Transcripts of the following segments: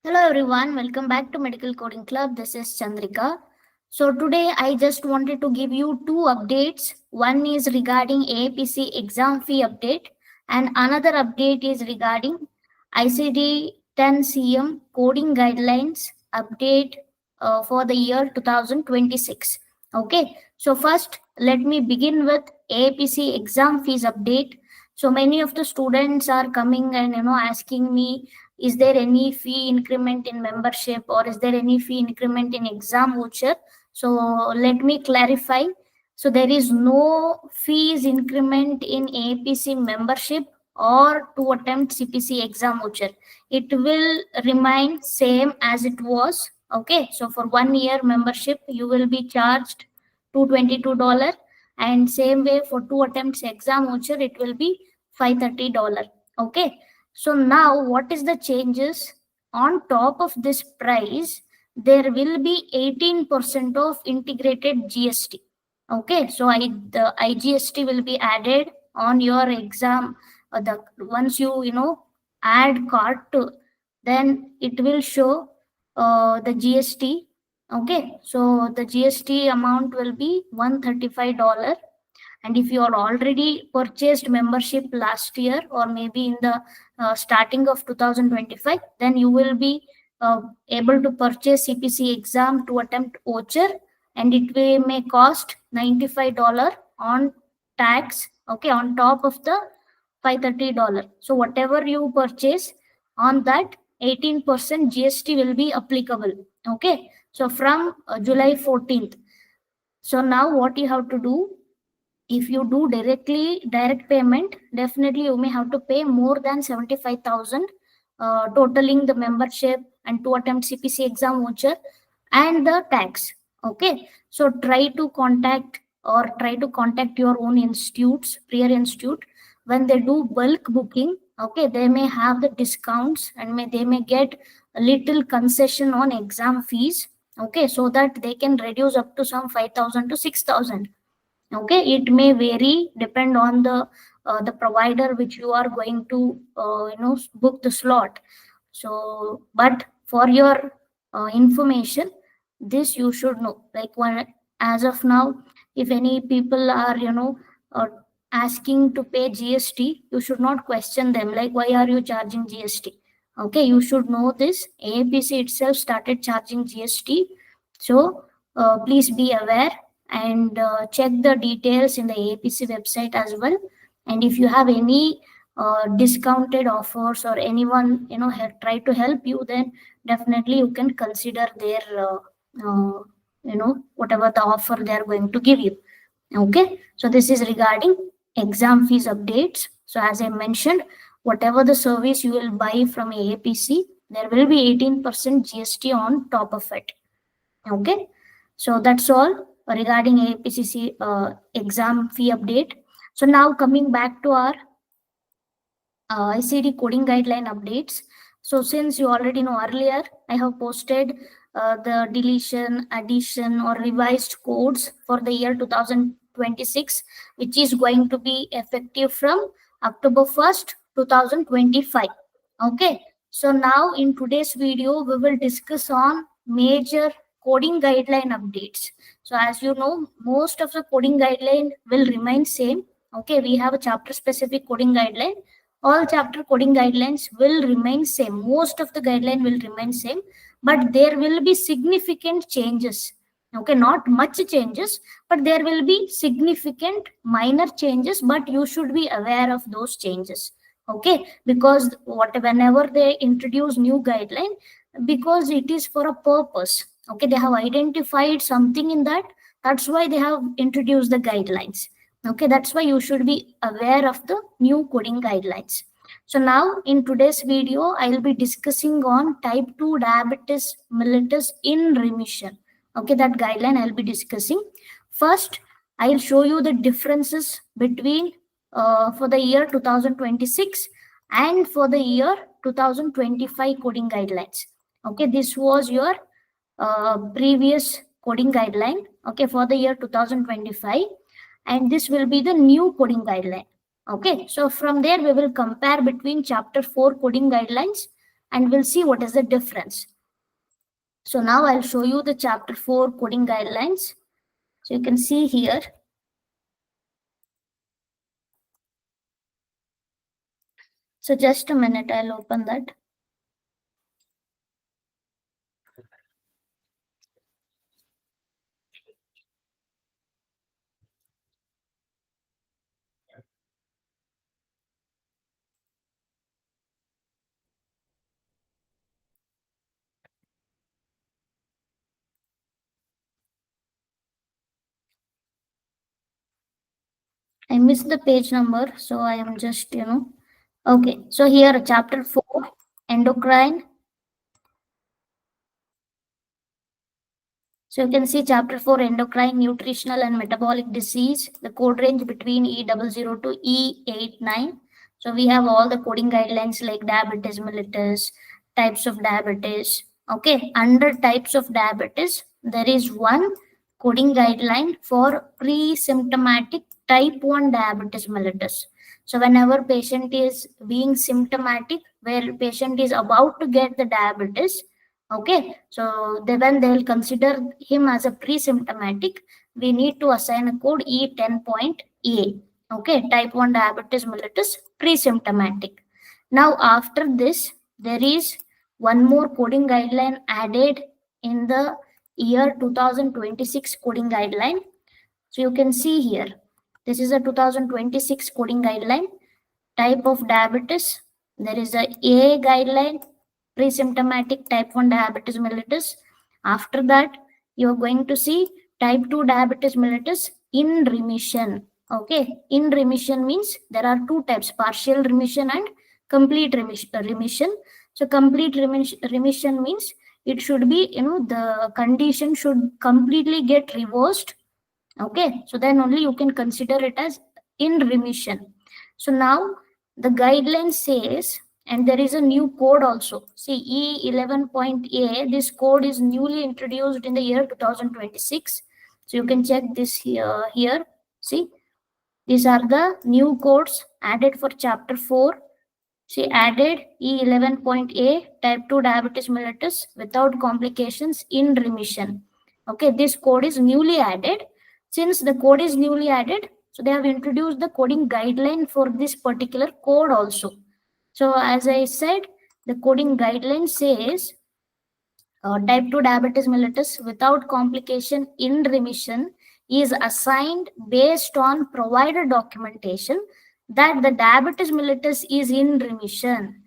Hello everyone, welcome back to Medical Coding Club. This is Chandrika. So today I just wanted to give you two updates. One is regarding AAPC exam fee update and another update is regarding ICD 10 CM coding guidelines update for the year 2026. Okay, so first let me begin with AAPC exam fees update. So many of the students are coming and asking me, is there any fee increment in membership or is there any fee increment in exam voucher? So let me clarify. So there is no fees increment in AAPC membership or to attempt CPC exam voucher. It will remain same as it was. Okay, so for 1 year membership you will be charged $222, and same way for 2 attempts exam voucher it will be $530. Okay, so now what is the changes? On top of this price, there will be 18% of integrated GST. Okay, so the IGST will be added on your exam. Once you add cart, then it will show the GST. Okay, so the GST amount will be $135. And if you are already purchased membership last year or maybe in the starting of 2025, then you will be able to purchase CPC exam to attempt voucher, and it may cost $95 on tax, okay, on top of the $530. So whatever you purchase, on that 18% GST will be applicable. Okay, so from July 14th. So now what you have to do, if you do direct payment, definitely you may have to pay more than 75,000, totaling the membership and to attempt CPC exam voucher and the tax. Okay, so try to contact your own institutes, prior institute. When they do bulk booking, okay, they may have the discounts and they may get a little concession on exam fees. Okay, so that they can reduce up to some 5,000 to 6,000. Okay, it may vary, depend on the provider which you are going to book the slot. So but for your information, this you should know, like when, as of now, if any people are asking to pay GST, you should not question them like, why are you charging GST? Okay, you should know this. AAPC itself started charging GST, so please be aware and check the details in the AAPC website as well. And if you have any discounted offers or anyone try to help you, then definitely you can consider their whatever the offer they are going to give you. Okay, so this is regarding exam fees updates. So as I mentioned, whatever the service you will buy from AAPC, there will be 18% GST on top of it. Okay, so that's all regarding AAPCC exam fee update. So now coming back to our ICD coding guideline updates. So since you already know, earlier I have posted the deletion, addition or revised codes for the year 2026, which is going to be effective from October 1st, 2025. Okay, so now in today's video, we will discuss on major coding guideline updates. So as you know, most of the coding guideline will remain same. Okay, we have a chapter specific coding guideline. All chapter coding guidelines will remain same. Most of the guideline will remain same, but there will be significant changes. Okay, not much changes, but there will be significant minor changes, but you should be aware of those changes. Okay, because whenever they introduce new guideline, because it is for a purpose. Okay, they have identified something in that. That's why they have introduced the guidelines. Okay, that's why you should be aware of the new coding guidelines. So now in today's video, I will be discussing on type 2 diabetes mellitus in remission. Okay, that guideline I'll be discussing. First, I'll show you the differences between for the year 2026 and for the year 2025 coding guidelines. Okay, this was your previous coding guideline, okay, for the year 2025, and this will be the new coding guideline. Okay, so from there we will compare between chapter 4 coding guidelines and we'll see what is the difference. So now I'll show you the chapter 4 coding guidelines. So you can see here. So just a minute, I'll open that. I missed the page number, so I am just, okay. So here, chapter 4, endocrine. So you can see chapter 4, endocrine, nutritional and metabolic disease, the code range between E00 to E89. So we have all the coding guidelines like diabetes mellitus, types of diabetes. Okay, under types of diabetes, there is one coding guideline for pre-symptomatic type 1 diabetes mellitus. So whenever patient is being symptomatic, where patient is about to get the diabetes, okay, so when they will consider him as a pre-symptomatic, we need to assign a code E10.A. Okay, type 1 diabetes mellitus pre-symptomatic. Now after this, there is one more coding guideline added in the year 2026 coding guideline. So you can see here, this is a 2026 coding guideline. Type of diabetes, there is a guideline, pre-symptomatic type 1 diabetes mellitus. After that, you are going to see type 2 diabetes mellitus in remission. Okay, in remission means there are two types, partial remission and complete remission. So complete remission means it should be, the condition should completely get reversed. Okay, so then only you can consider it as in remission. So now the guideline says, and there is a new code also. See, E11.A, this code is newly introduced in the year 2026. So you can check this here. See, these are the new codes added for chapter 4. She added E11.A, type 2 diabetes mellitus without complications in remission. Okay, this code is newly added. Since the code is newly added, so they have introduced the coding guideline for this particular code also. So as I said, the coding guideline says type 2 diabetes mellitus without complication in remission is assigned based on provider documentation that the diabetes mellitus is in remission.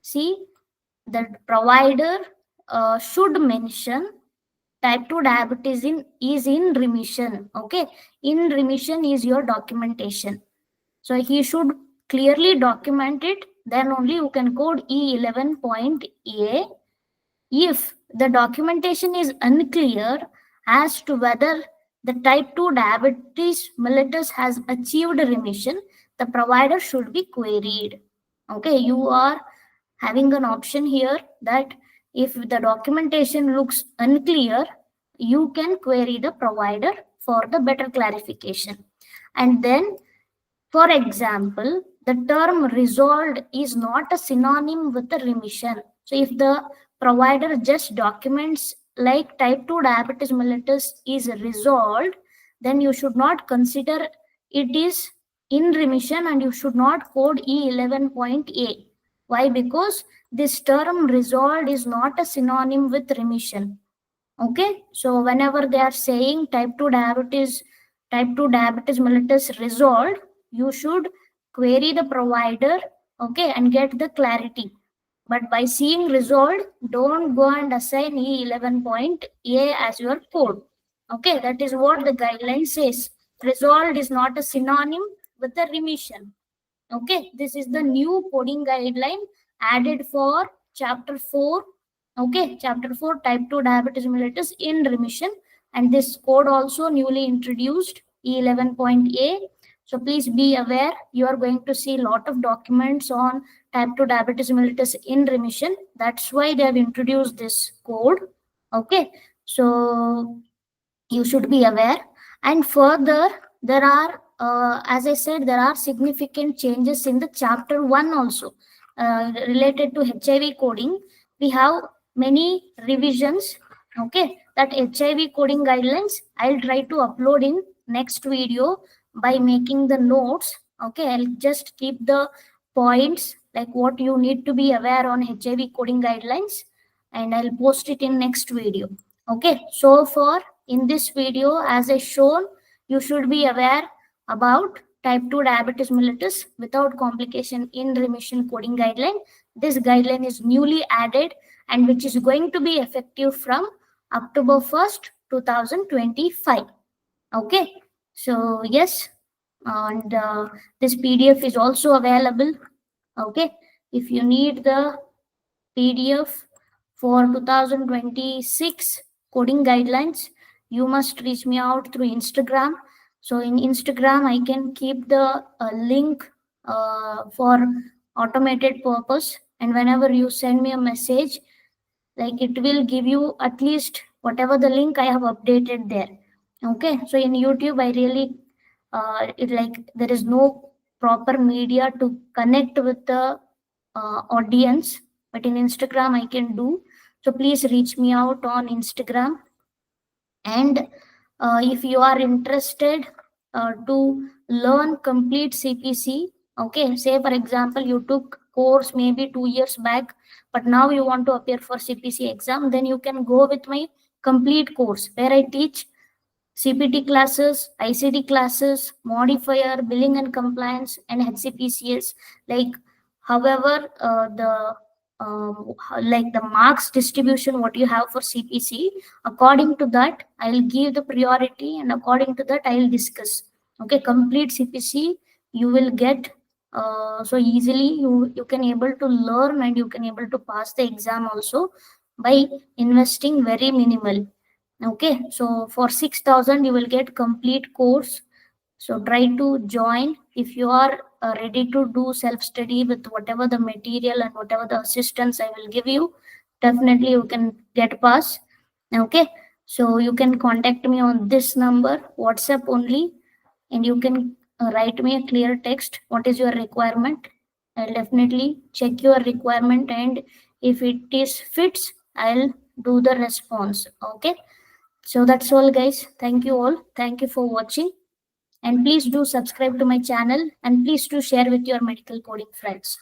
See, the provider should mention type 2 diabetes is in remission. Okay, in remission is your documentation. So he should clearly document it, then only you can code E11.A. If the documentation is unclear as to whether the type 2 diabetes mellitus has achieved remission, the provider should be queried. Okay, you are having an option here that if the documentation looks unclear, you can query the provider for the better clarification. And then, for example, the term resolved is not a synonym with the remission. So if the provider just documents like type 2 diabetes mellitus is resolved, then you should not consider it is in remission and you should not code E11.A. Why? Because this term resolved is not a synonym with remission. Okay, so whenever they are saying type 2 diabetes mellitus resolved, you should query the provider, okay, and get the clarity. But by seeing resolved, don't go and assign E11.A as your code. Okay, that is what the guideline says. Resolved is not a synonym with the remission. Okay, this is the new coding guideline added for chapter 4. Okay, chapter 4, type 2 diabetes mellitus in remission. And this code also newly introduced, E11.A. So please be aware, you are going to see a lot of documents on type 2 diabetes mellitus in remission. That's why they have introduced this code. Okay, so you should be aware. And further, there are, as I said, there are significant changes in the chapter 1 also. related to HIV coding, we have many revisions. Okay, that HIV coding guidelines I'll try to upload in next video by making the notes. Okay, I'll just keep the points like what you need to be aware on HIV coding guidelines, and I'll post it in next video. Okay, so for in this video, as I shown, you should be aware about type 2 diabetes mellitus without complication in remission coding guideline. This guideline is newly added and which is going to be effective from October 1st, 2025. Okay, so yes, and this PDF is also available. Okay, if you need the PDF for 2026 coding guidelines, you must reach me out through Instagram. So in Instagram, I can keep the link for automated purpose. And whenever you send me a message, like it will give you at least whatever the link I have updated there. Okay. So in YouTube, I really, there is no proper media to connect with the audience, but in Instagram I can do. So please reach me out on Instagram. And if you are interested to learn complete CPC, okay, say for example you took course maybe 2 years back, but now you want to appear for CPC exam, then you can go with my complete course where I teach CPT classes, ICD classes, modifier, billing and compliance, and HCPCS. Like, however, the marks distribution what you have for CPC, according to that, I'll give the priority, and according to that, I'll discuss. Okay, complete CPC you will get so easily. You can able to learn and you can able to pass the exam also by investing very minimal. Okay, so for 6,000 you will get complete course. So try to join if you are ready to do self study with whatever the material and whatever the assistance I will give you. Definitely you can get pass. Okay, so you can contact me on this number, WhatsApp only, and you can write me a clear text. What is your requirement? I'll definitely check your requirement, and if it is fits, I'll do the response. Okay. So that's all, guys. Thank you all. Thank you for watching. And please do subscribe to my channel, and please do share with your medical coding friends.